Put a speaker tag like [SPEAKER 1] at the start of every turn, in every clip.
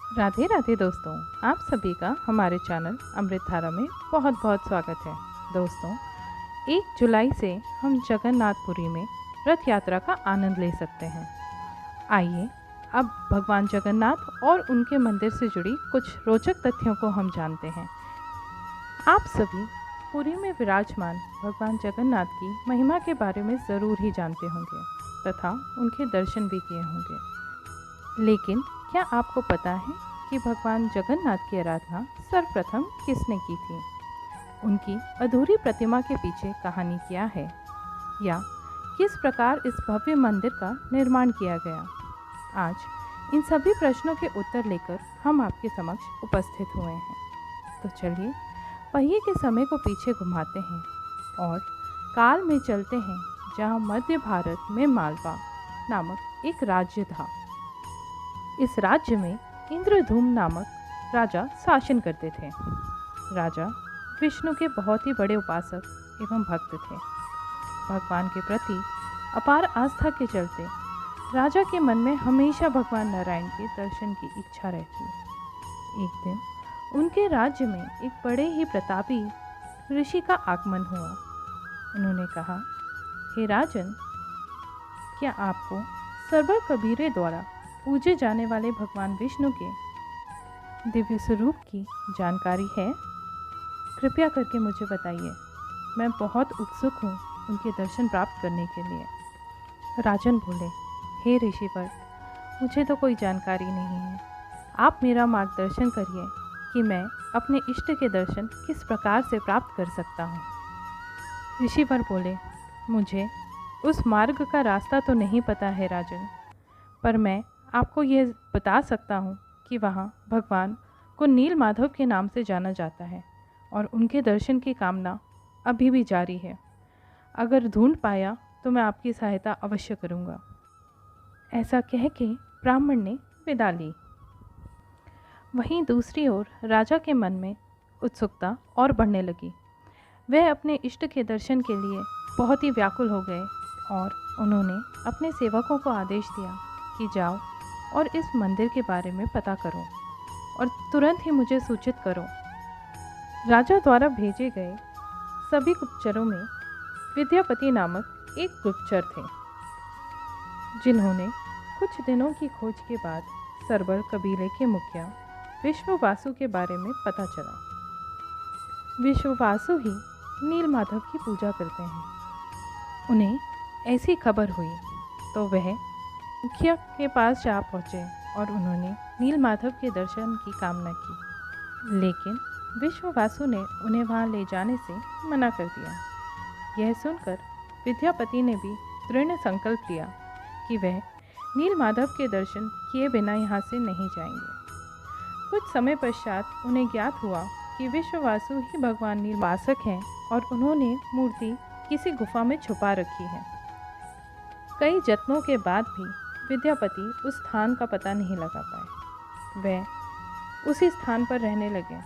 [SPEAKER 1] राधे राधे दोस्तों, आप सभी का हमारे चैनल अमृतधारा में बहुत बहुत स्वागत है। दोस्तों, 1 जुलाई से हम जगन्नाथपुरी में रथ यात्रा का आनंद ले सकते हैं। आइए अब भगवान जगन्नाथ और उनके मंदिर से जुड़ी कुछ रोचक तथ्यों को हम जानते हैं। आप सभी पुरी में विराजमान भगवान जगन्नाथ की महिमा के बारे में ज़रूर ही जानते होंगे तथा उनके दर्शन भी किए होंगे। लेकिन क्या आपको पता है कि भगवान जगन्नाथ की आराधना सर्वप्रथम किसने की थी? उनकी अधूरी प्रतिमा के पीछे कहानी क्या है, या किस प्रकार इस भव्य मंदिर का निर्माण किया गया? आज इन सभी प्रश्नों के उत्तर लेकर हम आपके समक्ष उपस्थित हुए हैं। तो चलिए पहिए के समय को पीछे घुमाते हैं और काल में चलते हैं, जहाँ मध्य भारत में मालवा नामक एक राज्य था। इस राज्य में इंद्रधूम नामक राजा शासन करते थे। राजा विष्णु के बहुत ही बड़े उपासक एवं भक्त थे। भगवान के प्रति अपार आस्था के चलते राजा के मन में हमेशा भगवान नारायण के दर्शन की इच्छा रहती। एक दिन उनके राज्य में एक बड़े ही प्रतापी ऋषि का आगमन हुआ। उन्होंने कहा, हे राजन, क्या आपको सरवर कबीरे द्वारा पूजे जाने वाले भगवान विष्णु के दिव्य स्वरूप की जानकारी है? कृपया करके मुझे बताइए। मैं बहुत उत्सुक हूँ उनके दर्शन प्राप्त करने के लिए। राजन बोले, हे ऋषिवर, मुझे तो कोई जानकारी नहीं है। आप मेरा मार्गदर्शन करिए कि मैं अपने इष्ट के दर्शन किस प्रकार से प्राप्त कर सकता हूँ। ऋषिवर बोले, मुझे उस मार्ग का रास्ता तो नहीं पता है राजन, पर मैं आपको ये बता सकता हूँ कि वहाँ भगवान को नील माधव के नाम से जाना जाता है और उनके दर्शन की कामना अभी भी जारी है। अगर ढूंढ पाया तो मैं आपकी सहायता अवश्य करूँगा। ऐसा कह के ब्राह्मण ने विदा ली। वहीं दूसरी ओर राजा के मन में उत्सुकता और बढ़ने लगी। वह अपने इष्ट के दर्शन के लिए बहुत ही व्याकुल हो गए और उन्होंने अपने सेवकों को आदेश दिया कि जाओ और इस मंदिर के बारे में पता करो और तुरंत ही मुझे सूचित करो। राजा द्वारा भेजे गए सभी गुप्तचरों में विद्यापति नामक एक गुप्तचर थे, जिन्होंने कुछ दिनों की खोज के बाद सरबर कबीले के मुखिया विश्ववासु के बारे में पता चला। विश्ववासु ही नील माधव की पूजा करते हैं। उन्हें ऐसी खबर हुई तो वह मुखिया के पास जा पहुँचे और उन्होंने नील माधव के दर्शन की कामना की, लेकिन विश्ववासु ने उन्हें वहाँ ले जाने से मना कर दिया। यह सुनकर विद्यापति ने भी दृढ़ संकल्प लिया कि वह नील माधव के दर्शन किए बिना यहाँ से नहीं जाएंगे। कुछ समय पश्चात उन्हें ज्ञात हुआ कि विश्ववासु ही भगवान नीलवासक हैं और उन्होंने मूर्ति किसी गुफा में छुपा रखी है। कई यत्नों के बाद भी विद्यापति उस स्थान का पता नहीं लगा पाए। वह उसी स्थान पर रहने लगे।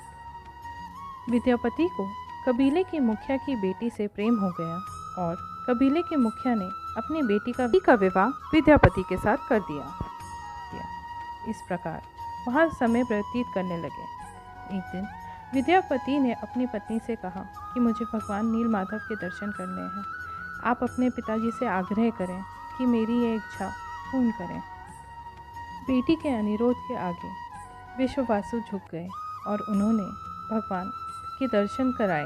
[SPEAKER 1] विद्यापति को कबीले की मुखिया की बेटी से प्रेम हो गया और कबीले के मुखिया ने अपनी बेटी का विवाह विद्यापति के साथ कर दिया। इस प्रकार वहाँ समय व्यतीत करने लगे। एक दिन विद्यापति ने अपनी पत्नी से कहा कि मुझे भगवान नील माधव के दर्शन करने हैं। आप अपने पिताजी से आग्रह करें कि मेरी ये इच्छा पूर्ण करें। बेटी के अनुरोध के आगे विश्ववासु झुक गए और उन्होंने भगवान के दर्शन कराए,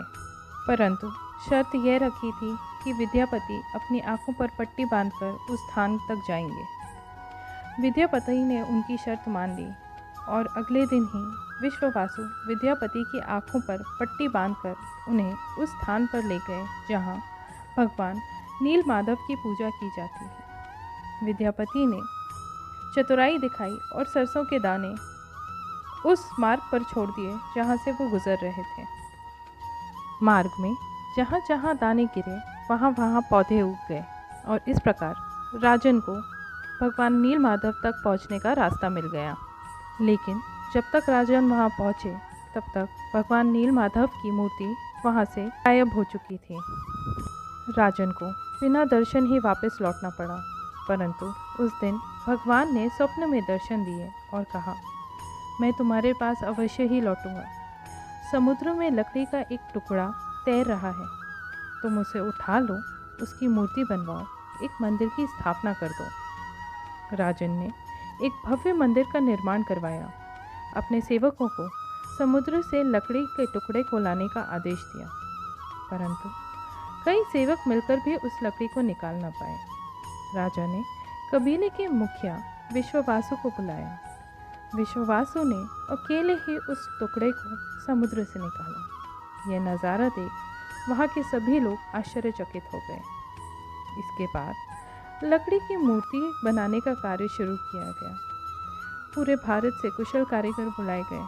[SPEAKER 1] परंतु शर्त यह रखी थी कि विद्यापति अपनी आंखों पर पट्टी बांधकर उस स्थान तक जाएंगे। विद्यापति ने उनकी शर्त मान ली और अगले दिन ही विश्ववासु विद्यापति की आंखों पर पट्टी बांधकर उन्हें उस स्थान पर ले गए जहां भगवान नील माधव की पूजा की जाती है। विद्यापति ने चतुराई दिखाई और सरसों के दाने उस मार्ग पर छोड़ दिए जहां से वो गुजर रहे थे। मार्ग में जहां जहां दाने गिरे वहां वहां पौधे उग गए और इस प्रकार राजन को भगवान नील माधव तक पहुंचने का रास्ता मिल गया। लेकिन जब तक राजन वहां पहुंचे तब तक भगवान नील माधव की मूर्ति वहां से गायब हो चुकी थी। राजन को बिना दर्शन ही वापस लौटना पड़ा, परंतु उस दिन भगवान ने स्वप्न में दर्शन दिए और कहा, मैं तुम्हारे पास अवश्य ही लौटूंगा। समुद्र में लकड़ी का एक टुकड़ा तैर रहा है, तुम उसे उठा लो, उसकी मूर्ति बनवाओ, एक मंदिर की स्थापना कर दो। राजन ने एक भव्य मंदिर का निर्माण करवाया। अपने सेवकों को समुद्र से लकड़ी के टुकड़े को लाने का आदेश दिया, परंतु कई सेवक मिलकर भी उस लकड़ी को निकाल न पाए। राजा ने कबीले के मुखिया विश्ववासु को बुलाया। विश्ववासु ने अकेले ही उस टुकड़े को समुद्र से निकाला। यह नज़ारा देख वहाँ के सभी लोग आश्चर्यचकित हो गए। इसके बाद लकड़ी की मूर्ति बनाने का कार्य शुरू किया गया। पूरे भारत से कुशल कारीगर बुलाए गए,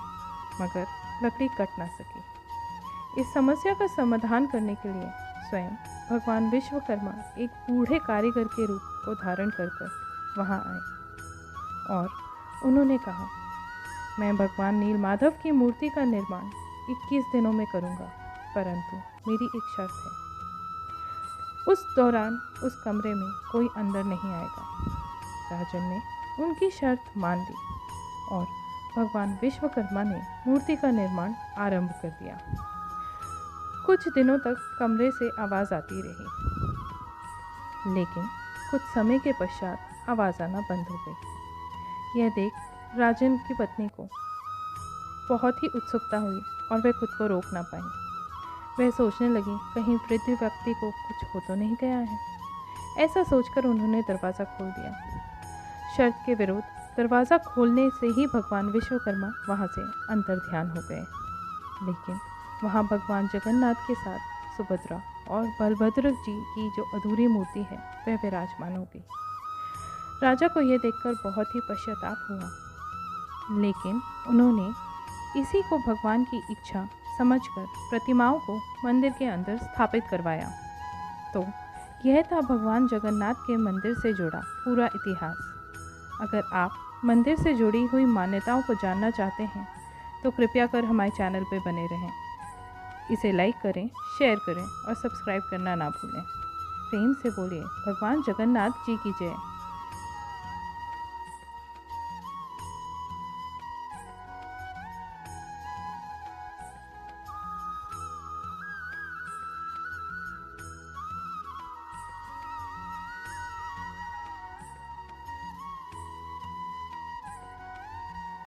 [SPEAKER 1] मगर लकड़ी कट ना सकी। इस समस्या का समाधान करने के लिए स्वयं भगवान विश्वकर्मा एक बूढ़े कारीगर के रूप को धारण कर वहाँ आए और उन्होंने कहा, मैं भगवान नीलमाधव की मूर्ति का निर्माण 21 दिनों में करूँगा, परंतु मेरी एक शर्त है। उस दौरान उस कमरे में कोई अंदर नहीं आएगा। राजन ने उनकी शर्त मान ली और भगवान विश्वकर्मा ने मूर्ति का निर्माण आरंभ कर दिया। कुछ दिनों तक कमरे से आवाज़ आती रही, लेकिन कुछ समय के पश्चात आवाज़ आना बंद हो गई। यह देख राजन की पत्नी को बहुत ही उत्सुकता हुई और वह खुद को रोक ना पाई। वह सोचने लगी, कहीं वृद्ध व्यक्ति को कुछ हो तो नहीं गया है। ऐसा सोचकर उन्होंने दरवाज़ा खोल दिया। शर्त के विरुद्ध दरवाज़ा खोलने से ही भगवान विश्वकर्मा वहाँ से अंतर्ध्यान हो गए, लेकिन वहाँ भगवान जगन्नाथ के साथ सुभद्रा और बलभद्र जी की जो अधूरी मूर्ति है वह विराजमान हो गई। राजा को यह देखकर बहुत ही पश्चाताप हुआ, लेकिन उन्होंने इसी को भगवान की इच्छा समझकर प्रतिमाओं को मंदिर के अंदर स्थापित करवाया। तो यह था भगवान जगन्नाथ के मंदिर से जुड़ा पूरा इतिहास। अगर आप मंदिर से जुड़ी हुई मान्यताओं को जानना चाहते हैं तो कृपया कर हमारे चैनल पर बने रहें। इसे लाइक करें, शेयर करें और सब्सक्राइब करना ना भूलें। प्रेम से बोलिए, भगवान जगन्नाथ जी की जय।